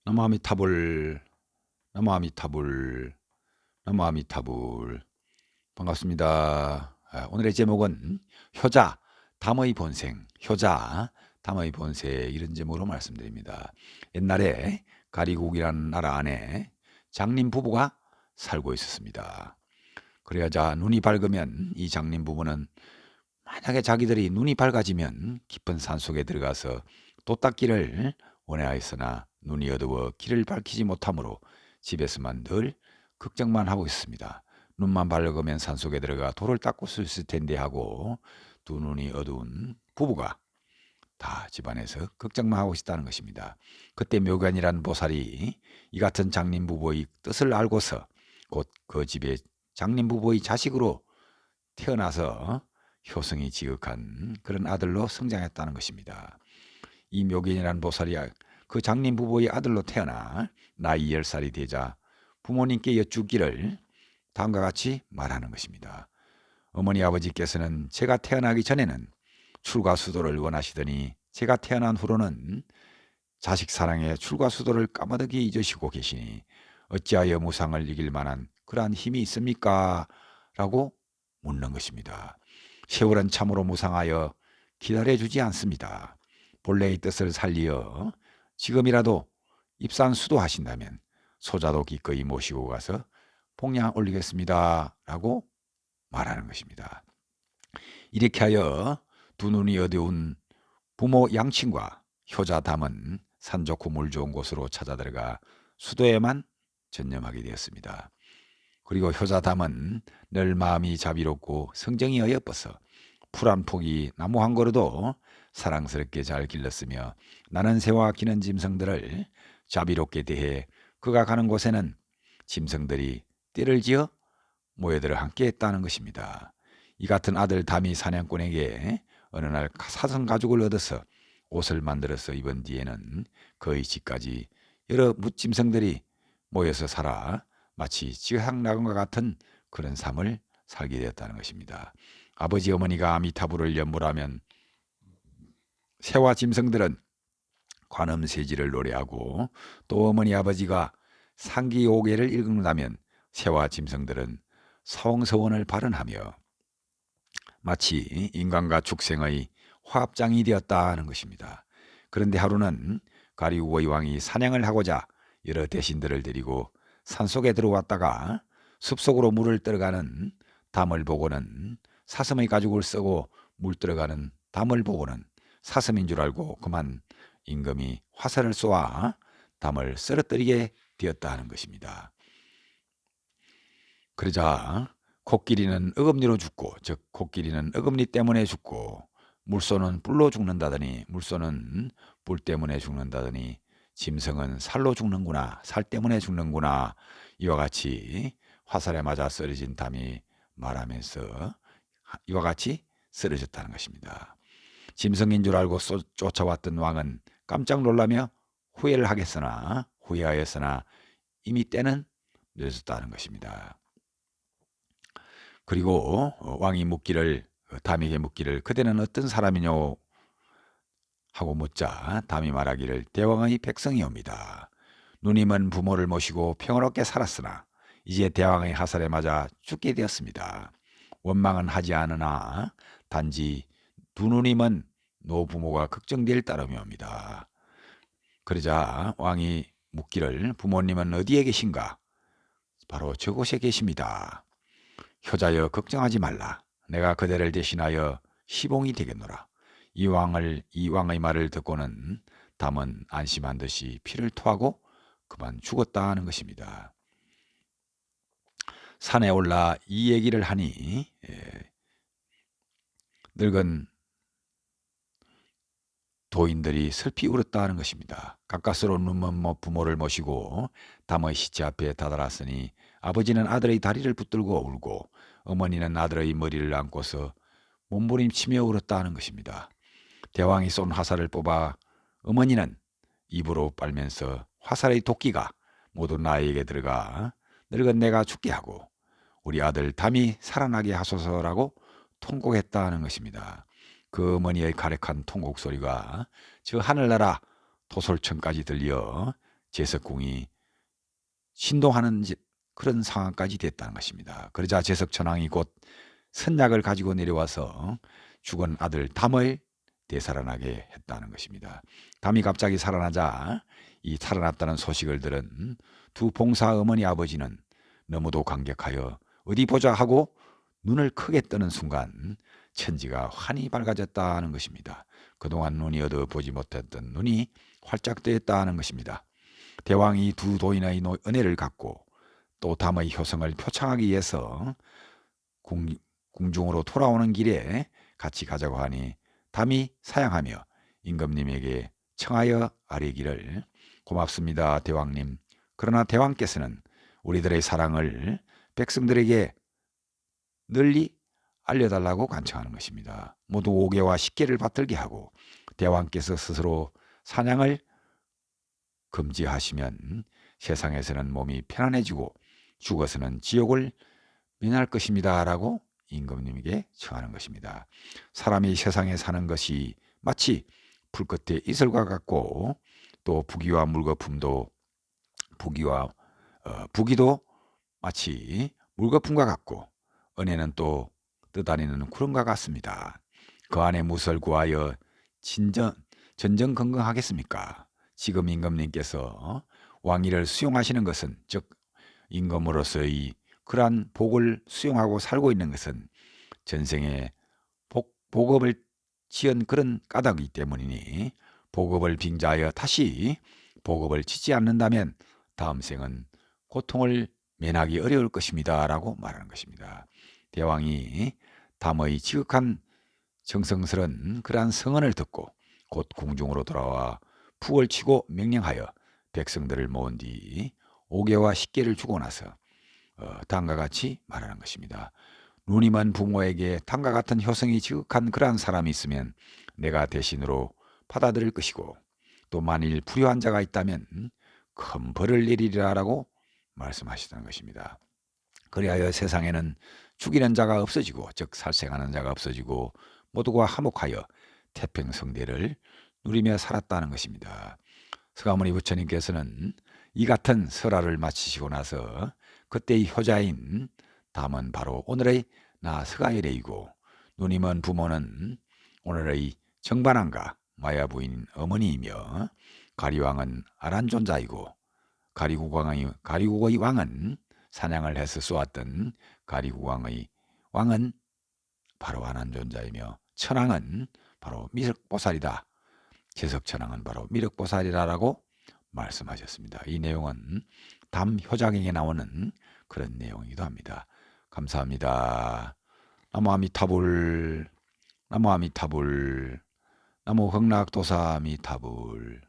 나무아미타불, 나무아미타불, 나무아미타불. 반갑습니다. 오늘의 제목은 효자, 담의 본생, 효자, 담의 본생, 이런 제목으로 말씀드립니다. 옛날에 가리국이라는 나라 안에 장님 부부가 살고 있었습니다. 그래야 눈이 밝으면 이 장님 부부는 만약에 자기들이 눈이 밝아지면 깊은 산속에 들어가서 도닦기를 원해하였으나 눈이 어두워 길을 밝히지 못하므로 집에서만 늘 걱정만 하고 있습니다. 눈만 밝으면 산속에 들어가 돌을 닦을 수 있을 텐데 하고 두 눈이 어두운 부부가 다 집안에서 걱정만 하고 있다는 것입니다. 그때 묘견이라는 보살이 이 같은 장님 부부의 뜻을 알고서 곧 그 집에 장님 부부의 자식으로 태어나서 효성이 지극한 그런 아들로 성장했다는 것입니다. 이 묘견이라는 보살이 그 장님 부부의 아들로 태어나 나이 10살이 되자 부모님께 여쭙기를 다음과 같이 말하는 것입니다. 어머니 아버지께서는 제가 태어나기 전에는 출가수도를 원하시더니 제가 태어난 후로는 자식 사랑에 출가수도를 까마득히 잊으시고 계시니 어찌하여 무상을 이길 만한 그러한 힘이 있습니까? 라고 묻는 것입니다. 세월은 참으로 무상하여 기다려주지 않습니다. 본래의 뜻을 살리어 지금이라도 입산수도하신다면 소자도 기꺼이 모시고 가서 봉양 올리겠습니다. 라고 말하는 것입니다. 이렇게 하여 두 눈이 어두운 부모 양친과 효자 담은 산 좋고 물 좋은 곳으로 찾아 들어가 수도에만 전념하게 되었습니다. 그리고 효자 담은 늘 마음이 자비롭고 성정이 어여뻐서 풀 한 폭이 나무 한 그루도 사랑스럽게 잘 길렀으며 나는 새와 기는 짐승들을 자비롭게 대해 그가 가는 곳에는 짐승들이 떼를 지어 모여들어 함께 했다는 것입니다. 이 같은 아들 담이 사냥꾼에게 어느 날 사슴 가죽을 얻어서 옷을 만들어서 입은 뒤에는 그의 집까지 여러 무짐승들이 모여서 살아 마치 지상낙원과 같은 그런 삶을 살게 되었다는 것입니다. 아버지 어머니가 아미타불을 연물하면 새와 짐승들은 관음세지를 노래하고 또 어머니 아버지가 상기오계를 읽는다면 새와 짐승들은 사홍서원을 발언하며 마치 인간과 축생의 화합장이 되었다는 것입니다. 그런데 하루는 가리우의 왕이 사냥을 하고자 여러 대신들을 데리고 산속에 들어왔다가 숲속으로 물을 들어가는 담을 보고는 사슴의 가죽을 쓰고 물 들어가는 담을 보고는 사슴인 줄 알고 그만 임금이 화살을 쏘아 담을 쓰러뜨리게 되었다는 것입니다. 그러자 코끼리는 어금니로 죽고, 즉 코끼리는 어금니 때문에 죽고 물소는 뿔로 죽는다더니 물소는 뿔 때문에 죽는다더니 짐승은 살로 죽는구나, 살 때문에 죽는구나, 이와 같이 화살에 맞아 쓰러진 담이 말하면서 이와 같이 쓰러졌다는 것입니다. 짐승인 줄 알고 쫓아왔던 왕은 깜짝 놀라며 후회하였으나 이미 때는 늦었다는 것입니다. 그리고 왕이 담에게 묻기를 그대는 어떤 사람이뇨 하고 묻자 담이 말하기를 대왕의 백성이옵니다. 눈이 먼 부모를 모시고 평화롭게 살았으나 이제 대왕의 화살에 맞아 죽게 되었습니다. 원망은 하지 않으나 단지 두 눈이 먼 노부모가 걱정될 따름이옵니다. 그러자 왕이 묻기를 부모님은 어디에 계신가? 바로 저곳에 계십니다. 효자여 걱정하지 말라. 내가 그대를 대신하여 시봉이 되겠노라. 이 왕의 말을 듣고는 담은 안심한 듯이 피를 토하고 그만 죽었다는 것입니다. 산에 올라 이 얘기를 하니 늙은 도인들이 슬피 울었다는 것입니다. 가까스로 눈먼 부모를 모시고 담의 시체 앞에 다다랐으니 아버지는 아들의 다리를 붙들고 울고 어머니는 아들의 머리를 안고서 몸부림치며 울었다는 것입니다. 대왕이 쏜 화살을 뽑아 어머니는 입으로 빨면서 화살의 도끼가 모두 나에게 들어가 늙은 내가 죽게 하고 우리 아들 담이 살아나게 하소서라고 통곡했다는 것입니다. 그 어머니의 가력한 통곡 소리가 저 하늘나라 도솔천까지 들려 제석궁이 신동하는 그런 상황까지 됐다는 것입니다. 그러자 제석천왕이 곧 선약을 가지고 내려와서 죽은 아들 담을 되살아나게 했다는 것입니다. 담이 갑자기 살아나자 이 살아났다는 소식을 들은 두 봉사 어머니 아버지는 너무도 감격하여 어디 보자 하고 눈을 크게 뜨는 순간 천지가 환히 밝아졌다는 것입니다. 그동안 눈이 얻어 보지 못했던 눈이 활짝 뜨였다는 것입니다. 대왕이 두 도인의 은혜를 갖고 또 담의 효성을 표창하기 위해서 궁중으로 돌아오는 길에 같이 가자고 하니 담이 사양하며 임금님에게 청하여 아뢰기를 고맙습니다 대왕님. 그러나 대왕께서는 우리들의 사랑을 백성들에게 널리 알려달라고 간청하는 것입니다. 모두 5개와 10개를 받들게 하고 대왕께서 스스로 사냥을 금지하시면 세상에서는 몸이 편안해지고 죽어서는 지옥을 면할 것입니다 라고 임금님에게 청하는 것입니다. 사람이 세상에 사는 것이 마치 풀 끝에 이슬과 같고 또 부귀와 물거품도 부귀도 마치 물거품과 같고 은혜는 또 떠다니는 구름과 같습니다. 그 안에 무엇을 구하여 전전긍긍하겠습니까? 지금 임금님께서 왕위를 수용하시는 것은 즉 임금으로서의 그러한 복을 수용하고 살고 있는 것은 전생에 복업을 지은 그런 까닭이기 때문이니 복업을 빙자하여 다시 복업을 짓지 않는다면 다음 생은 고통을 면하기 어려울 것입니다 라고 말하는 것입니다. 대왕이 담의 지극한 정성스런 그러한 성언을 듣고 곧 궁중으로 돌아와 푹을 치고 명령하여 백성들을 모은 뒤 5개와 10개를 주고 나서 다음과 같이 말하는 것입니다. 눈이 먼 부모에게 다음과 같은 효성이 지극한 그러한 사람이 있으면 내가 대신으로 받아들일 것이고 또 만일 불효한 자가 있다면 큰 벌을 내리리라라고 말씀하시다는 것입니다. 그리하여 세상에는 죽이는 자가 없어지고 즉 살생하는 자가 없어지고 모두가 화목하여 태평성대를 누리며 살았다는 것입니다. 서가모니 부처님께서는 이 같은 설화를 마치시고 나서 그때의 효자인 담은 바로 오늘의 나 서가열애이고 눈이 먼 부모는 오늘의 정반왕과 마야 부인 어머니이며 가리왕은 아란존자이고 가리국의 왕은 사냥을 해서 쏘았던 가리국왕의 왕은 바로 아란존자이며 천왕은 바로 미륵보살이다. 제석천왕은 바로 미륵보살이라고 말씀하셨습니다. 이 내용은 담효자경에 나오는 그런 내용이기도 합니다. 감사합니다. 나무 아미타불, 나무 아미타불, 나무 극락도사 아미타불.